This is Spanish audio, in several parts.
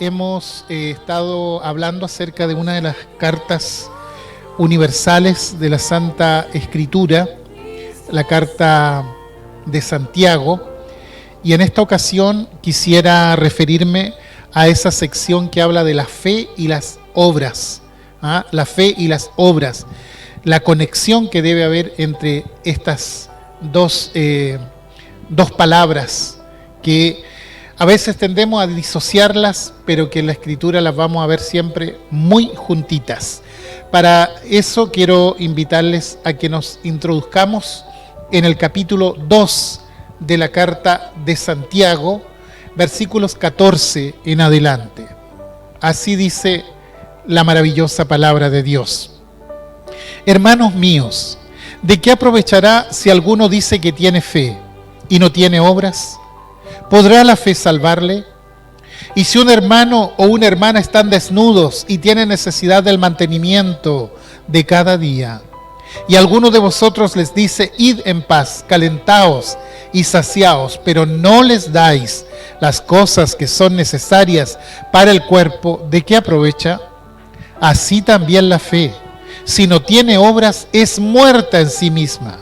hemos estado hablando acerca de una de las cartas universales de la Santa Escritura, la carta de Santiago, y en esta ocasión quisiera referirme a esa sección que habla de la fe y las obras, la fe y las obras, la conexión que debe haber entre estas dos palabras que a veces tendemos a disociarlas, pero que en la Escritura las vamos a ver siempre muy juntitas. Para eso quiero invitarles a que nos introduzcamos en el capítulo 2 de la carta de Santiago, versículos 14 en adelante. Así dice la maravillosa palabra de Dios. Hermanos míos, ¿de qué aprovechará si alguno dice que tiene fe y no tiene obras? ¿Podrá la fe salvarle? Y si un hermano o una hermana están desnudos y tienen necesidad del mantenimiento de cada día, y alguno de vosotros les dice, id en paz, calentaos y saciaos, pero no les dais las cosas que son necesarias para el cuerpo, ¿de qué aprovecha? Así también la fe, si no tiene obras, es muerta en sí misma.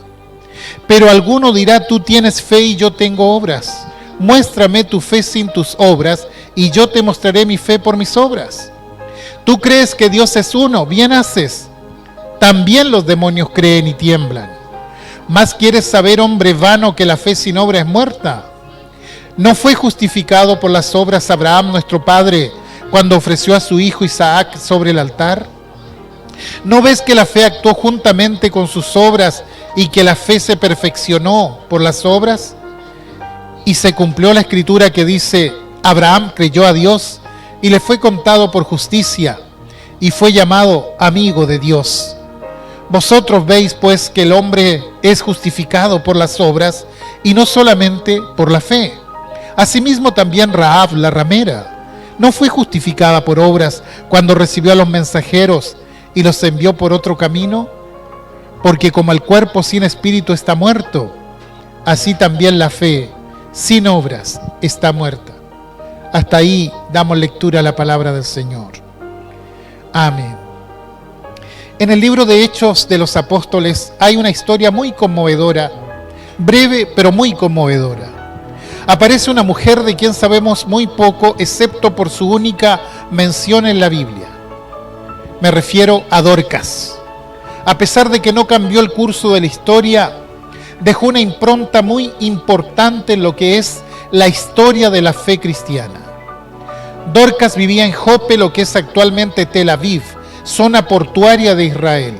Pero alguno dirá, tú tienes fe y yo tengo obras. Muéstrame tu fe sin tus obras, y yo te mostraré mi fe por mis obras. Tú crees que Dios es uno, bien haces. También los demonios creen y tiemblan. ¿Más quieres saber, hombre vano, que la fe sin obra es muerta? ¿No fue justificado por las obras Abraham, nuestro padre, cuando ofreció a su hijo Isaac sobre el altar? ¿No ves que la fe actuó juntamente con sus obras y que la fe se perfeccionó por las obras? Y se cumplió la escritura que dice, Abraham creyó a Dios y le fue contado por justicia y fue llamado amigo de Dios. Vosotros veis pues que el hombre es justificado por las obras y no solamente por la fe. Asimismo también Rahab, la ramera, no fue justificada por obras cuando recibió a los mensajeros y los envió por otro camino, porque como el cuerpo sin espíritu está muerto, así también la fe sin obras está muerta. Hasta ahí damos lectura a la palabra del Señor. Amén. En el libro de Hechos de los Apóstoles hay una historia muy conmovedora, breve pero muy conmovedora. Aparece una mujer de quien sabemos muy poco, excepto por su única mención en la Biblia. Me refiero a Dorcas. A pesar de que no cambió el curso de la historia, dejó una impronta muy importante en lo que es la historia de la fe cristiana. Dorcas vivía en Jope, lo que es actualmente Tel Aviv, zona portuaria de Israel.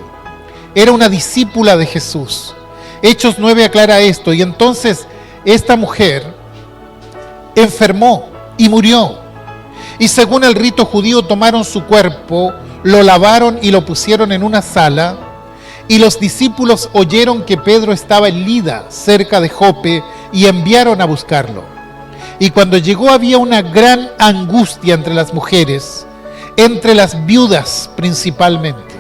Era una discípula de Jesús. Hechos 9 aclara esto, y entonces esta mujer enfermó y murió. Y según el rito judío tomaron su cuerpo, lo lavaron y lo pusieron en una sala. Y los discípulos oyeron que Pedro estaba en Lida, cerca de Jope, y enviaron a buscarlo. Y cuando llegó había una gran angustia entre las mujeres, entre las viudas principalmente.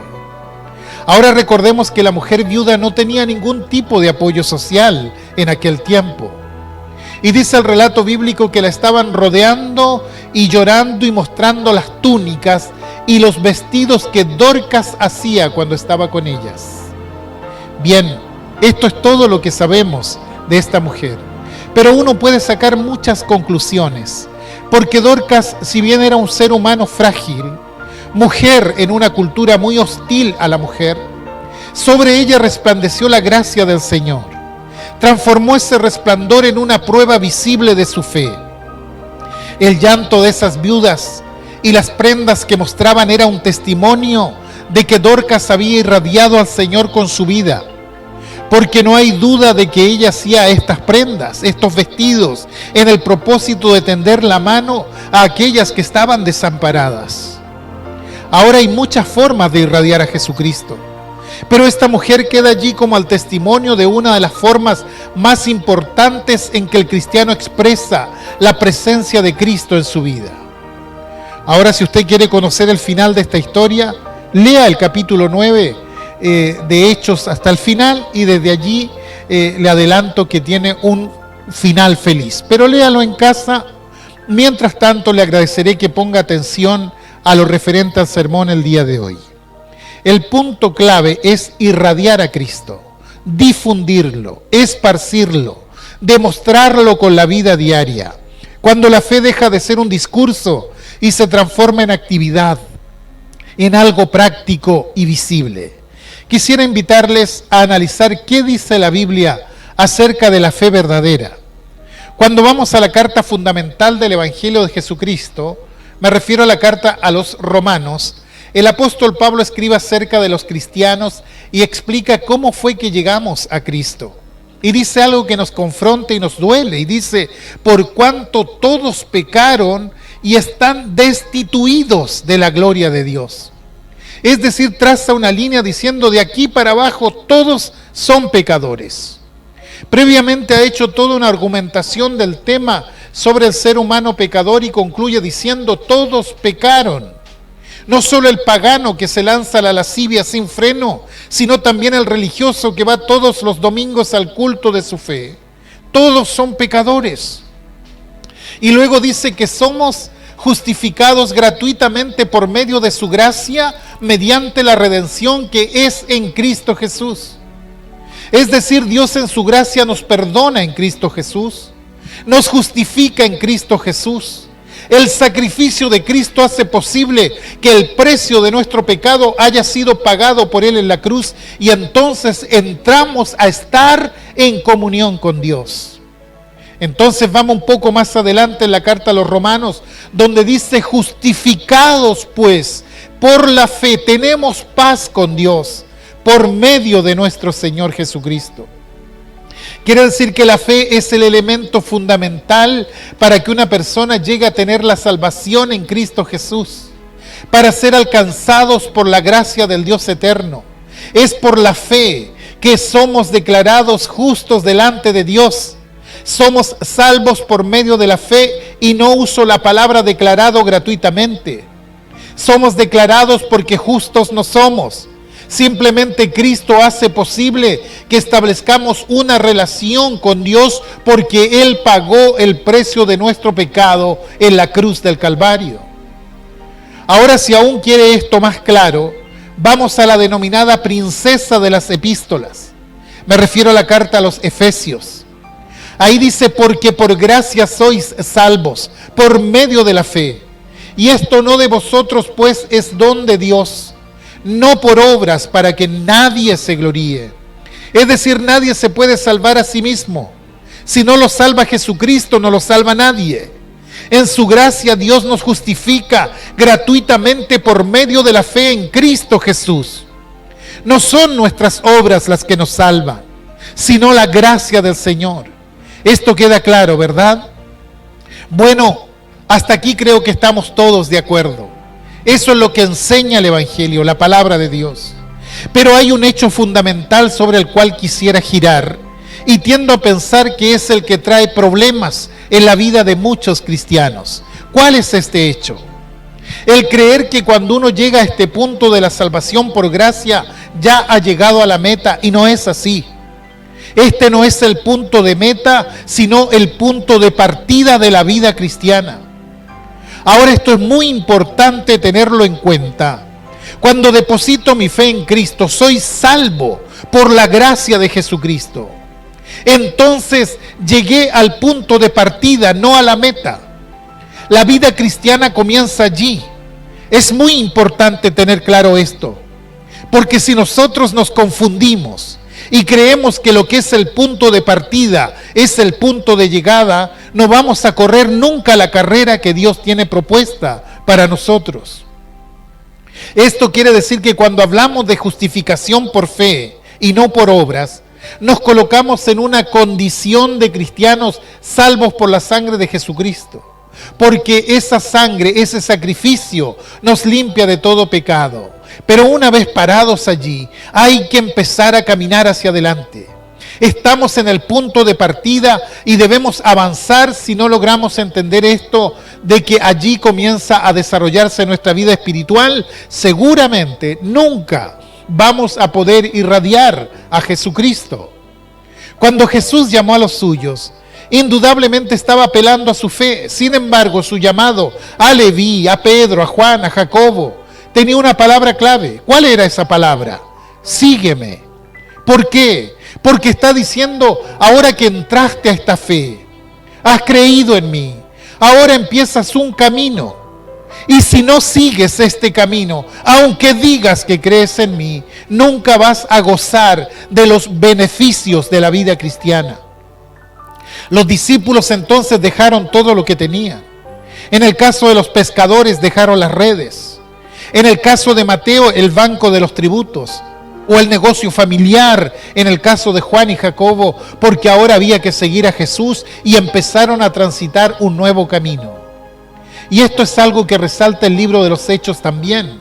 Ahora recordemos que la mujer viuda no tenía ningún tipo de apoyo social en aquel tiempo. Y dice el relato bíblico que la estaban rodeando y llorando y mostrando las túnicas y los vestidos que Dorcas hacía cuando estaba con ellas. Bien, esto es todo lo que sabemos de esta mujer, pero uno puede sacar muchas conclusiones, porque Dorcas, si bien era un ser humano frágil, mujer en una cultura muy hostil a la mujer, sobre ella resplandeció la gracia del Señor, transformó ese resplandor en una prueba visible de su fe. El llanto de esas viudas y las prendas que mostraban era un testimonio de que Dorcas había irradiado al Señor con su vida, porque no hay duda de que ella hacía estas prendas, estos vestidos, en el propósito de tender la mano a aquellas que estaban desamparadas. Ahora hay muchas formas de irradiar a Jesucristo, pero esta mujer queda allí como el testimonio de una de las formas más importantes en que el cristiano expresa la presencia de Cristo en su vida. Ahora, si usted quiere conocer el final de esta historia, lea el capítulo 9 de Hechos hasta el final, y desde allí le adelanto que tiene un final feliz. Pero léalo en casa Mientras tanto, le agradeceré que ponga atención a lo referente al sermón el día de hoy. El punto clave es irradiar a Cristo, difundirlo, esparcirlo, demostrarlo con la vida diaria. Cuando la fe deja de ser un discurso y se transforma en actividad, en algo práctico y visible. Quisiera invitarles a analizar qué dice la Biblia acerca de la fe verdadera. Cuando vamos a la carta fundamental del Evangelio de Jesucristo, me refiero a la carta a los Romanos, el apóstol Pablo escribe acerca de los cristianos y explica cómo fue que llegamos a Cristo. Y dice algo que nos confronta y nos duele, y dice, por cuanto todos pecaron y están destituidos de la gloria de Dios. Es decir, traza una línea diciendo, de aquí para abajo todos son pecadores. Previamente ha hecho toda una argumentación del tema sobre el ser humano pecador y concluye diciendo, todos pecaron. No solo el pagano que se lanza a la lascivia sin freno, sino también el religioso que va todos los domingos al culto de su fe. Todos son pecadores. Y luego dice que somos justificados gratuitamente por medio de su gracia, mediante la redención que es en Cristo Jesús. Es decir, Dios en su gracia nos perdona en Cristo Jesús, nos justifica en Cristo Jesús. El sacrificio de Cristo hace posible que el precio de nuestro pecado haya sido pagado por Él en la cruz y entonces entramos a estar en comunión con Dios. Entonces vamos un poco más adelante en la carta a los Romanos, donde dice, justificados pues por la fe, tenemos paz con Dios por medio de nuestro Señor Jesucristo. Quiere decir que la fe es el elemento fundamental para que una persona llegue a tener la salvación en Cristo Jesús, para ser alcanzados por la gracia del Dios eterno. Es por la fe que somos declarados justos delante de Dios. Somos salvos por medio de la fe, y no uso la palabra declarado gratuitamente. Somos declarados porque justos no somos. Simplemente Cristo hace posible que establezcamos una relación con Dios porque Él pagó el precio de nuestro pecado en la cruz del Calvario. Ahora, si aún quiere esto más claro, vamos a la denominada princesa de las epístolas. Me refiero a la carta a los Efesios. Ahí dice, porque por gracia sois salvos, por medio de la fe. Y esto no de vosotros, pues es don de Dios, no por obras, para que nadie se gloríe. Es decir, nadie se puede salvar a sí mismo. Si no lo salva Jesucristo, no lo salva nadie. En su gracia Dios nos justifica gratuitamente por medio de la fe en Cristo Jesús. No son nuestras obras las que nos salvan, sino la gracia del Señor. Esto queda claro, ¿verdad? Bueno, hasta aquí creo que estamos todos de acuerdo. Eso es lo que enseña el Evangelio, la palabra de Dios. Pero hay un hecho fundamental sobre el cual quisiera girar, y tiendo a pensar que es el que trae problemas en la vida de muchos cristianos. ¿Cuál es este hecho? El creer que cuando uno llega a este punto de la salvación por gracia, ya ha llegado a la meta, y no es así. Este no es el punto de meta, sino el punto de partida de la vida cristiana. Ahora, esto es muy importante tenerlo en cuenta. Cuando deposito mi fe en Cristo, soy salvo por la gracia de Jesucristo. Entonces llegué al punto de partida, no a la meta. La vida cristiana comienza allí. Es muy importante tener claro esto, porque si nosotros nos confundimos y creemos que lo que es el punto de partida es el punto de llegada, no vamos a correr nunca la carrera que Dios tiene propuesta para nosotros. Esto quiere decir que cuando hablamos de justificación por fe y no por obras, nos colocamos en una condición de cristianos salvos por la sangre de Jesucristo, porque esa sangre, ese sacrificio nos limpia de todo pecado. Pero una vez parados allí, hay que empezar a caminar hacia adelante. Estamos en el punto de partida y debemos avanzar. Si no logramos entender esto, de que allí comienza a desarrollarse nuestra vida espiritual, seguramente nunca vamos a poder irradiar a Jesucristo. Cuando Jesús llamó a los suyos, Indudablemente estaba apelando a su fe. Sin embargo, su llamado a Leví, a Pedro, a Juan, a Jacobo, tenía una palabra clave. ¿Cuál era esa palabra? Sígueme. ¿Por qué? Porque está diciendo, ahora que entraste a esta fe, has creído en mí, ahora empiezas un camino. Y si no sigues este camino, aunque digas que crees en mí, nunca vas a gozar de los beneficios de la vida cristiana. Los discípulos entonces dejaron todo lo que tenían. En el caso de los pescadores dejaron las redes. En el caso de Mateo, el banco de los tributos. O el negocio familiar, en el caso de Juan y Jacobo, porque ahora había que seguir a Jesús y empezaron a transitar un nuevo camino. Y esto es algo que resalta el libro de los Hechos también.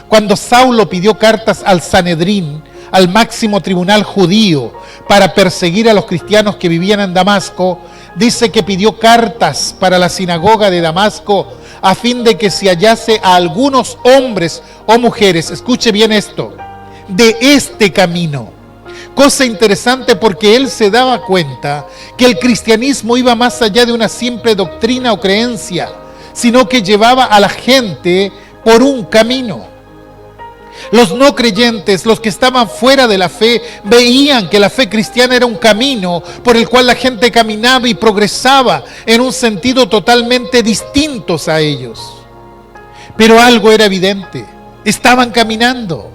Cuando Saulo pidió cartas al Sanedrín, al máximo tribunal judío, para perseguir a los cristianos que vivían en Damasco, dice que pidió cartas para la sinagoga de Damasco a fin de que se hallase a algunos hombres o mujeres, escuche bien esto, de este camino. Cosa interesante porque él se daba cuenta que el cristianismo iba más allá de una simple doctrina o creencia, sino que llevaba a la gente por un camino. Los no creyentes, los que estaban fuera de la fe, veían que la fe cristiana era un camino por el cual la gente caminaba y progresaba en un sentido totalmente distinto a ellos. Pero algo era evidente, estaban caminando.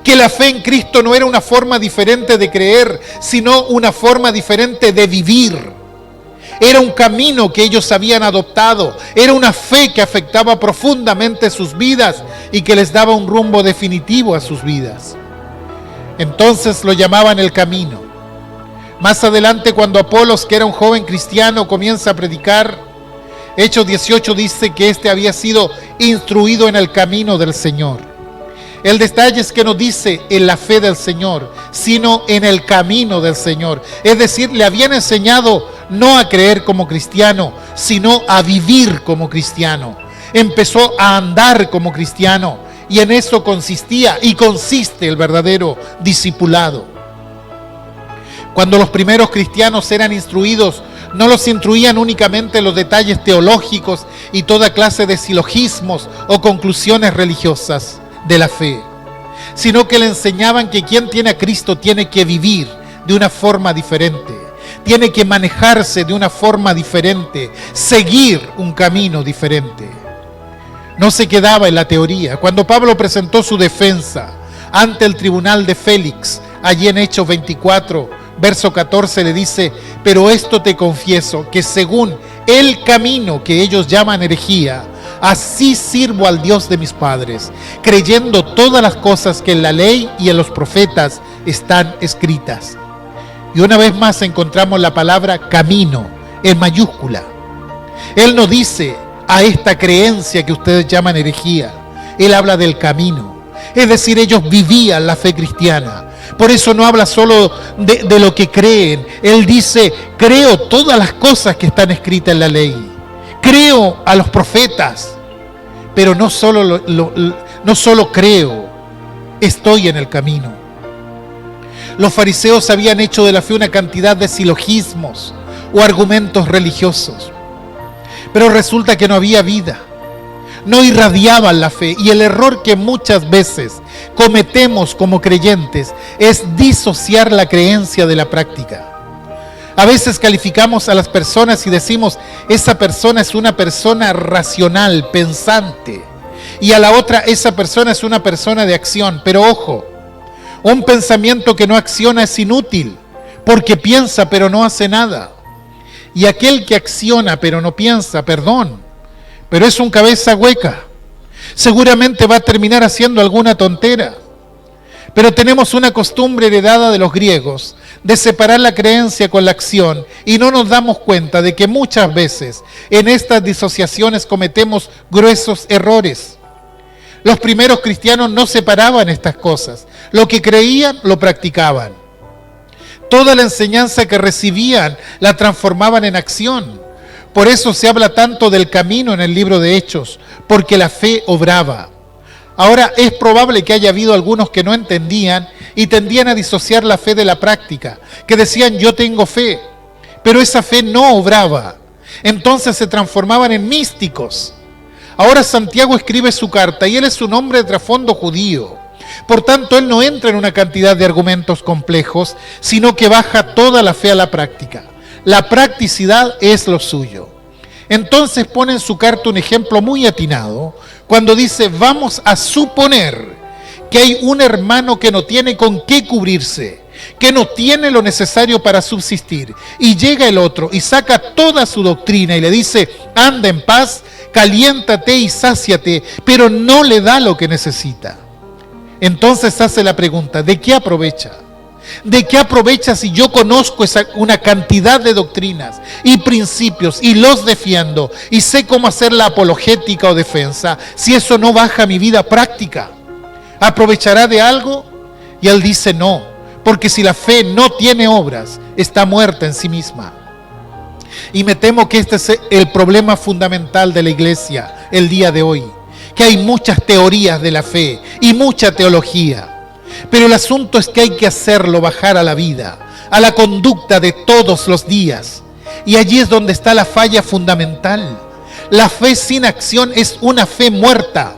Que la fe en Cristo no era una forma diferente de creer, sino una forma diferente de vivir. Era un camino que ellos habían adoptado, era una fe que afectaba profundamente sus vidas y que les daba un rumbo definitivo a sus vidas. Entonces lo llamaban el camino. Más adelante, cuando Apolos, que era un joven cristiano, comienza a predicar, Hechos 18 dice que este había sido instruido en el camino del Señor. El detalle es que no dice en la fe del Señor, sino en el camino del Señor. Es decir, le habían enseñado no a creer como cristiano, sino a vivir como cristiano. Empezó a andar como cristiano y en eso consistía y consiste el verdadero discipulado. Cuando los primeros cristianos eran instruidos, no los instruían únicamente en los detalles teológicos y toda clase de silogismos o conclusiones religiosas de la fe, sino que le enseñaban que quien tiene a Cristo tiene que vivir de una forma diferente, tiene que manejarse de una forma diferente, seguir un camino diferente. No se quedaba en la teoría. Cuando Pablo presentó su defensa ante el tribunal de Félix, allí en Hechos 24, verso 14, le dice: pero esto te confieso, que según el camino que ellos llaman herejía, así sirvo al Dios de mis padres, creyendo todas las cosas que en la ley y en los profetas están escritas. Y una vez más encontramos la palabra camino en mayúscula. Él no dice a esta creencia que ustedes llaman herejía, él habla del camino. Es decir, ellos vivían la fe cristiana. Por eso no habla solo de lo que creen. Él dice: creo todas las cosas que están escritas en la ley. Creo a los profetas, pero no solo creo, estoy en el camino. Los fariseos habían hecho de la fe una cantidad de silogismos o argumentos religiosos, pero resulta que no había vida, no irradiaban la fe, y el error que muchas veces cometemos como creyentes es disociar la creencia de la práctica. A veces calificamos a las personas y decimos: esa persona es una persona racional, pensante, y a la otra, esa persona es una persona de acción. Pero ojo, un pensamiento que no acciona es inútil, porque piensa pero no hace nada. Y aquel que acciona pero no piensa, pero es un cabeza hueca, seguramente va a terminar haciendo alguna tontera. Pero tenemos una costumbre heredada de los griegos de separar la creencia con la acción, y no nos damos cuenta de que muchas veces en estas disociaciones cometemos gruesos errores. Los primeros cristianos no separaban estas cosas. Lo que creían, lo practicaban. Toda la enseñanza que recibían la transformaban en acción. Por eso se habla tanto del camino en el libro de Hechos, porque la fe obraba. Ahora, es probable que haya habido algunos que no entendían y tendían a disociar la fe de la práctica, que decían: yo tengo fe, pero esa fe no obraba. Entonces se transformaban en místicos. Ahora Santiago escribe su carta y él es un hombre de trasfondo judío. Por tanto, él no entra en una cantidad de argumentos complejos, sino que baja toda la fe a la práctica. La practicidad es lo suyo. Entonces pone en su carta un ejemplo muy atinado, cuando dice, vamos a suponer que hay un hermano que no tiene con qué cubrirse, que no tiene lo necesario para subsistir, y llega el otro y saca toda su doctrina y le dice, anda en paz, caliéntate y sáciate, pero no le da lo que necesita. Entonces hace la pregunta, ¿de qué aprovecha? ¿De qué aprovecha si yo conozco una cantidad de doctrinas y principios y los defiendo y sé cómo hacer la apologética o defensa, si eso no baja mi vida práctica? ¿Aprovechará de algo? Y él dice no, porque si la fe no tiene obras, está muerta en sí misma. Y me temo que este es el problema fundamental de la iglesia el día de hoy, que hay muchas teorías de la fe y mucha teología. Pero el asunto es que hay que hacerlo bajar a la vida, a la conducta de todos los días. Y allí es donde está la falla fundamental. La fe sin acción es una fe muerta.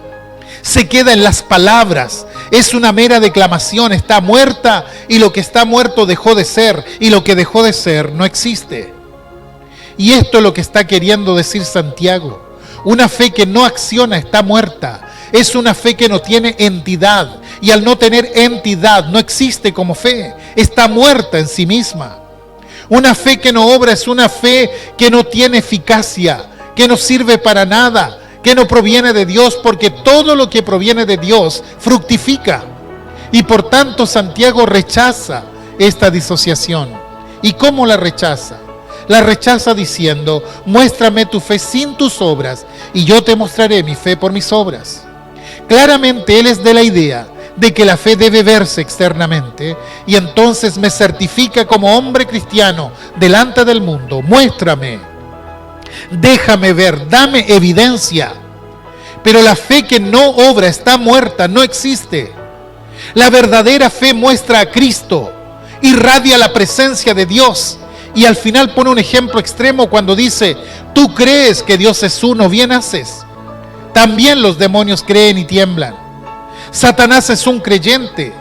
Se queda en las palabras, es una mera declamación, está muerta y lo que está muerto dejó de ser y lo que dejó de ser no existe. Y esto es lo que está queriendo decir Santiago. Una fe que no acciona está muerta. Es una fe que no tiene entidad. Y al no tener entidad no existe como fe. Está muerta en sí misma. Una fe que no obra es una fe que no tiene eficacia, que no sirve para nada, que no proviene de Dios, porque todo lo que proviene de Dios fructifica. Y por tanto Santiago rechaza esta disociación. ¿Y cómo la rechaza? La rechaza diciendo, muéstrame tu fe sin tus obras, y yo te mostraré mi fe por mis obras. Claramente él es de la idea de que la fe debe verse externamente, y entonces me certifica como hombre cristiano delante del mundo. Muéstrame, déjame ver, dame evidencia. Pero la fe que no obra está muerta, no existe. La verdadera fe muestra a Cristo, irradia la presencia de Dios. Y al final pone un ejemplo extremo cuando dice, tú crees que Dios es uno, bien haces. También los demonios creen y tiemblan. Satanás es un creyente,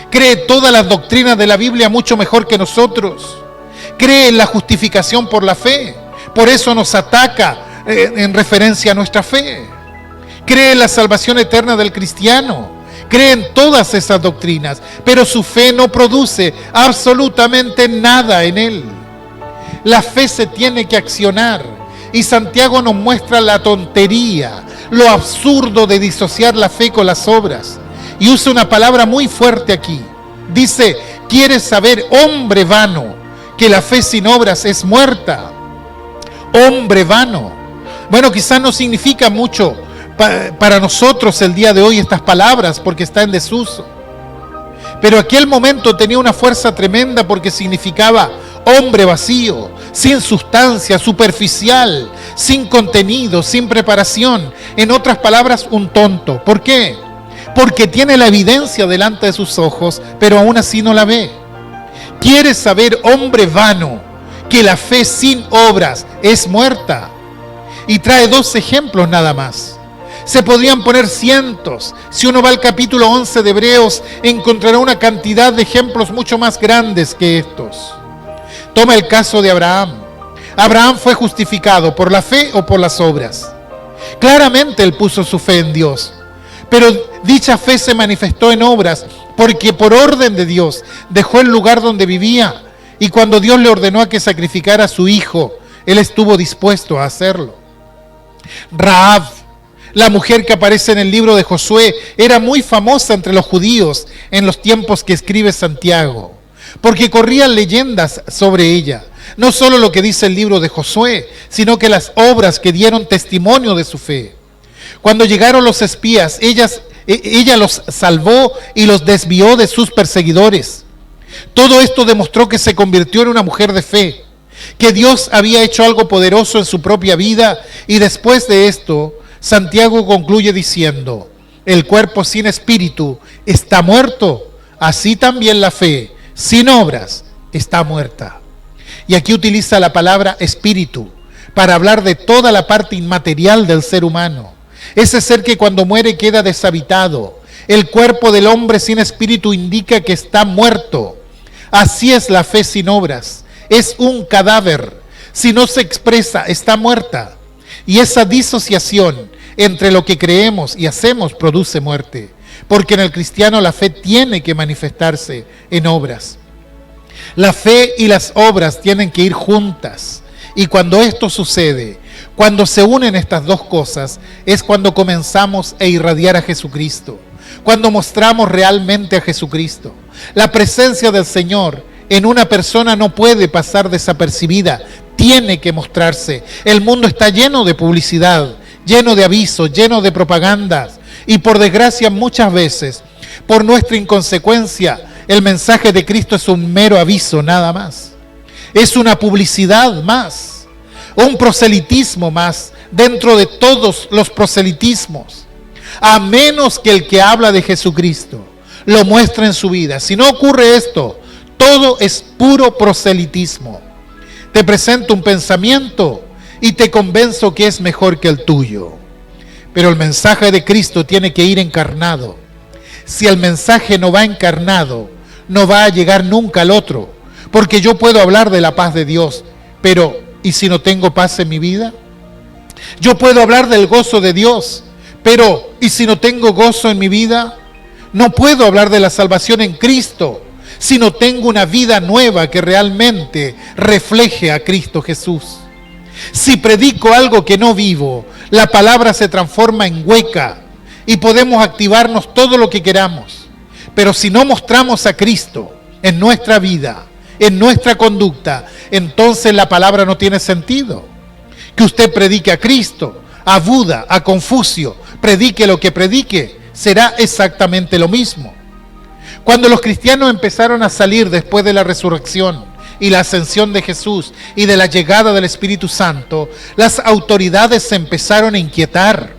cree todas las doctrinas de la Biblia mucho mejor que nosotros. Cree en la justificación por la fe, por eso nos ataca en referencia a nuestra fe. Cree en la salvación eterna del cristiano, cree en todas esas doctrinas, pero su fe no produce absolutamente nada en él. La fe se tiene que accionar y Santiago nos muestra la tontería, lo absurdo de disociar la fe con las obras. Y usa una palabra muy fuerte aquí. Dice, ¿quieres saber, hombre vano, que la fe sin obras es muerta? Hombre vano. Bueno, quizás no significa mucho para nosotros el día de hoy estas palabras porque está en desuso. Pero aquel momento tenía una fuerza tremenda porque significaba hombre vacío, sin sustancia, superficial, sin contenido, sin preparación. En otras palabras, un tonto. ¿Por qué? Porque tiene la evidencia delante de sus ojos, pero aún así no la ve. ¿Quieres saber, hombre vano, que la fe sin obras es muerta? Y trae 2 ejemplos nada más. Se podrían poner cientos. Si uno va al capítulo 11 de Hebreos, encontrará una cantidad de ejemplos mucho más grandes que estos. Toma el caso de Abraham. Abraham fue justificado por la fe o por las obras. Claramente él puso su fe en Dios, pero dicha fe se manifestó en obras, porque por orden de Dios dejó el lugar donde vivía, y cuando Dios le ordenó a que sacrificara a su hijo, él estuvo dispuesto a hacerlo. Rahab, la mujer que aparece en el libro de Josué, era muy famosa entre los judíos en los tiempos que escribe Santiago, porque corrían leyendas sobre ella. No solo lo que dice el libro de Josué, sino que las obras que dieron testimonio de su fe. Cuando llegaron los espías, ella los salvó y los desvió de sus perseguidores. Todo esto demostró que se convirtió en una mujer de fe, que Dios había hecho algo poderoso en su propia vida, y después de esto, Santiago concluye diciendo, el cuerpo sin espíritu está muerto, así también la fe sin obras está muerta. Y aquí utiliza la palabra espíritu para hablar de toda la parte inmaterial del ser humano. Ese ser que cuando muere queda deshabitado. El cuerpo del hombre sin espíritu indica que está muerto. Así es la fe sin obras. Es un cadáver. Si no se expresa, está muerta. Y esa disociación entre lo que creemos y hacemos produce muerte. Porque en el cristiano la fe tiene que manifestarse en obras. La fe y las obras tienen que ir juntas. Y cuando esto sucede, cuando se unen estas dos cosas, es cuando comenzamos a irradiar a Jesucristo. Cuando mostramos realmente a Jesucristo. La presencia del Señor en una persona no puede pasar desapercibida. Tiene que mostrarse. El mundo está lleno de publicidad, lleno de avisos, lleno de propagandas. Y por desgracia muchas veces, por nuestra inconsecuencia, el mensaje de Cristo es un mero aviso, nada más. Es una publicidad más, un proselitismo más, dentro de todos los proselitismos. A menos que el que habla de Jesucristo lo muestre en su vida. Si no ocurre esto, todo es puro proselitismo. Te presento un pensamiento y te convenzo que es mejor que el tuyo. Pero el mensaje de Cristo tiene que ir encarnado. Si el mensaje no va encarnado, no va a llegar nunca al otro. Porque yo puedo hablar de la paz de Dios, pero ¿y si no tengo paz en mi vida? Yo puedo hablar del gozo de Dios, pero ¿y si no tengo gozo en mi vida? No puedo hablar de la salvación en Cristo si no tengo una vida nueva que realmente refleje a Cristo Jesús. Si predico algo que no vivo, la palabra se transforma en hueca y podemos activarnos todo lo que queramos. Pero si no mostramos a Cristo en nuestra vida, en nuestra conducta, entonces la palabra no tiene sentido. Que usted predique a Cristo, a Buda, a Confucio, predique lo que predique, será exactamente lo mismo. Cuando los cristianos empezaron a salir después de la resurrección y la ascensión de Jesús y de la llegada del Espíritu Santo, las autoridades se empezaron a inquietar,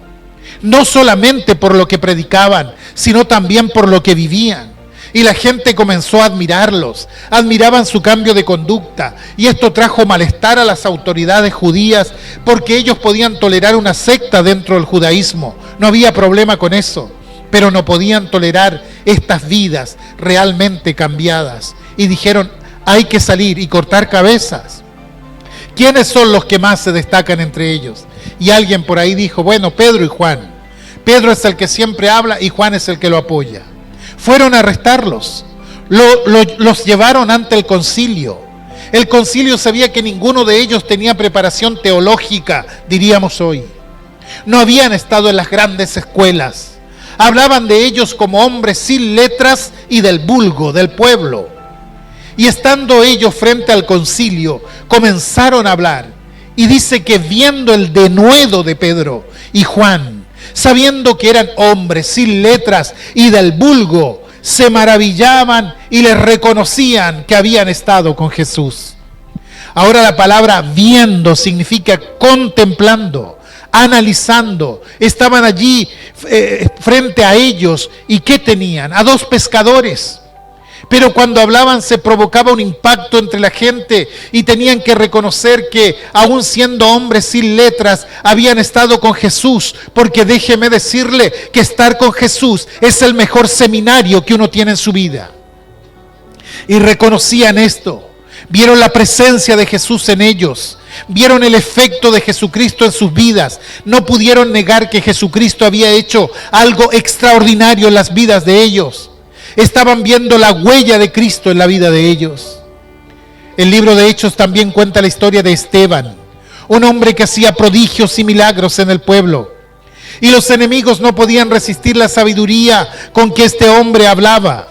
no solamente por lo que predicaban, sino también por lo que vivían. Y la gente comenzó a admirarlos, admiraban su cambio de conducta, y esto trajo malestar a las autoridades judías, porque ellos podían tolerar una secta dentro del judaísmo, no había problema con eso, pero no podían tolerar estas vidas realmente cambiadas, y dijeron, hay que salir y cortar cabezas. ¿Quiénes son los que más se destacan entre ellos? Y alguien por ahí dijo, bueno, Pedro y Juan. Pedro es el que siempre habla y Juan es el que lo apoya. Fueron a arrestarlos, los llevaron ante el concilio. El concilio sabía que ninguno de ellos tenía preparación teológica, diríamos hoy. No habían estado en las grandes escuelas. Hablaban de ellos como hombres sin letras y del vulgo, del pueblo. Y estando ellos frente al concilio, comenzaron a hablar. Y dice que viendo el denuedo de Pedro y Juan, sabiendo que eran hombres sin letras y del vulgo, se maravillaban y les reconocían que habían estado con Jesús. Ahora la palabra viendo significa contemplando, analizando. Estaban allí frente a ellos y ¿qué tenían? A dos pescadores. Pero cuando hablaban se provocaba un impacto entre la gente y tenían que reconocer que aún siendo hombres sin letras habían estado con Jesús, porque déjeme decirle que estar con Jesús es el mejor seminario que uno tiene en su vida. Y reconocían esto, vieron la presencia de Jesús en ellos, vieron el efecto de Jesucristo en sus vidas, no pudieron negar que Jesucristo había hecho algo extraordinario en las vidas de ellos. Estaban viendo la huella de Cristo en la vida de ellos. El libro de Hechos también cuenta la historia de Esteban, un hombre que hacía prodigios y milagros en el pueblo. Y los enemigos no podían resistir la sabiduría con que este hombre hablaba.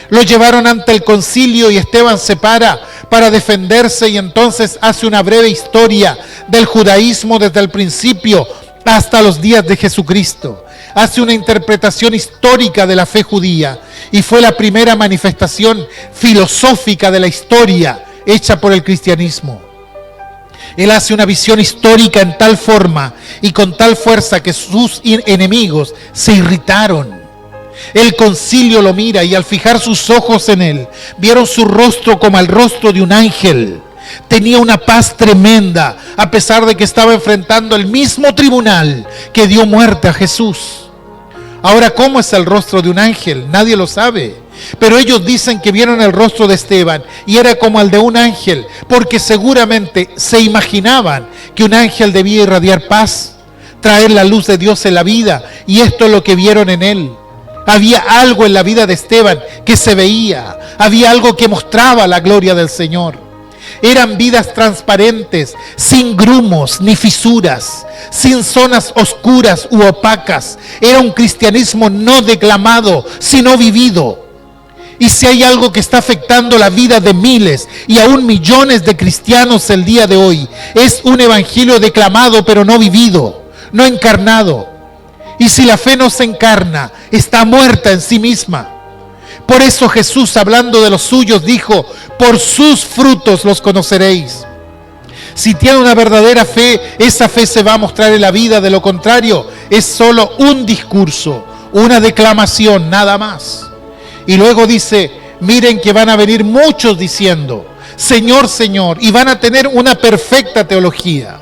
Lo llevaron ante el concilio y Esteban se para defenderse y entonces hace una breve historia del judaísmo desde el principio hasta los días de Jesucristo. Hace una interpretación histórica de la fe judía y fue la primera manifestación filosófica de la historia hecha por el cristianismo. Él hace una visión histórica en tal forma y con tal fuerza que sus enemigos se irritaron. El concilio lo mira y al fijar sus ojos en él, vieron su rostro como el rostro de un ángel. Tenía una paz tremenda, a pesar de que estaba enfrentando el mismo tribunal que dio muerte a Jesús. Ahora, ¿cómo es el rostro de un ángel? Nadie lo sabe. Pero ellos dicen que vieron el rostro de Esteban y era como el de un ángel, porque seguramente se imaginaban que un ángel debía irradiar paz, traer la luz de Dios en la vida, y esto es lo que vieron en él. Había algo en la vida de Esteban que se veía, había algo que mostraba la gloria del Señor. Eran vidas transparentes, sin grumos ni fisuras, sin zonas oscuras u opacas. Era un cristianismo no declamado, sino vivido. Y si hay algo que está afectando la vida de miles y aún millones de cristianos el día de hoy, es un evangelio declamado pero no vivido, no encarnado. Y si la fe no se encarna, está muerta en sí misma. Por eso Jesús, hablando de los suyos, dijo: por sus frutos los conoceréis. Si tiene una verdadera fe, esa fe se va a mostrar en la vida. De lo contrario, es solo un discurso, una declamación, nada más. Y luego dice: miren que van a venir muchos diciendo: Señor, Señor, y van a tener una perfecta teología.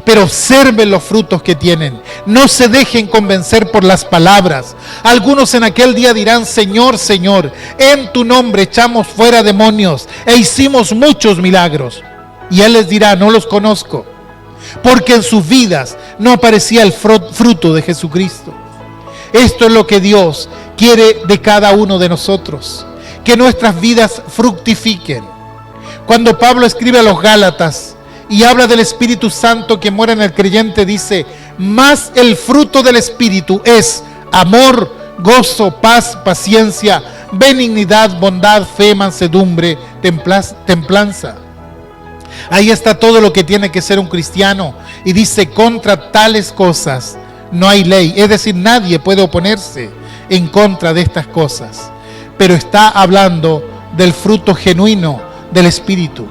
Pero observen los frutos que tienen. No se dejen convencer por las palabras. Algunos en aquel día dirán: Señor, Señor, en tu nombre echamos fuera demonios e hicimos muchos milagros. Y Él les dirá: no los conozco, porque en sus vidas no aparecía el fruto de Jesucristo. Esto es lo que Dios quiere de cada uno de nosotros, que nuestras vidas fructifiquen. Cuando Pablo escribe a los Gálatas y habla del Espíritu Santo que mora en el creyente, dice: más el fruto del Espíritu es amor, gozo, paz, paciencia, benignidad, bondad, fe, mansedumbre, templanza. Ahí está todo lo que tiene que ser un cristiano. Y dice: contra tales cosas no hay ley. Es decir, nadie puede oponerse en contra de estas cosas. Pero está hablando del fruto genuino del Espíritu.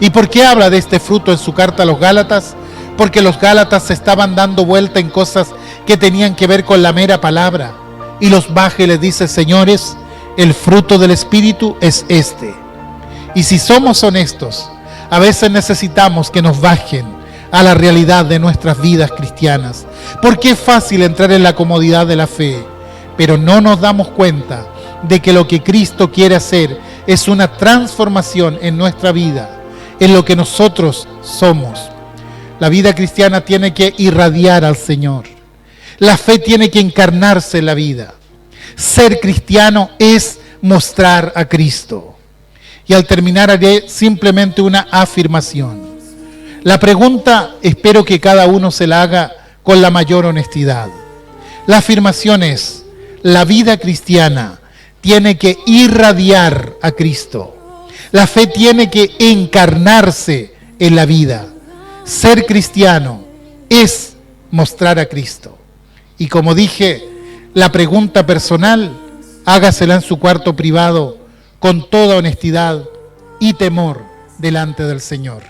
¿Y por qué habla de este fruto en su carta a los Gálatas? Porque los Gálatas se estaban dando vuelta en cosas que tenían que ver con la mera palabra. Y los baja y les dice: señores, el fruto del Espíritu es este. Y si somos honestos, a veces necesitamos que nos bajen a la realidad de nuestras vidas cristianas. Porque es fácil entrar en la comodidad de la fe, pero no nos damos cuenta de que lo que Cristo quiere hacer es una transformación en nuestra vida, en lo que nosotros somos. La vida cristiana tiene que irradiar al Señor. La fe tiene que encarnarse en la vida. Ser cristiano es mostrar a Cristo. Y al terminar haré simplemente una afirmación. La pregunta espero que cada uno se la haga con la mayor honestidad. La afirmación es: la vida cristiana tiene que irradiar a Cristo. La fe tiene que encarnarse en la vida. Ser cristiano es mostrar a Cristo. Y como dije, la pregunta personal, hágasela en su cuarto privado con toda honestidad y temor delante del Señor.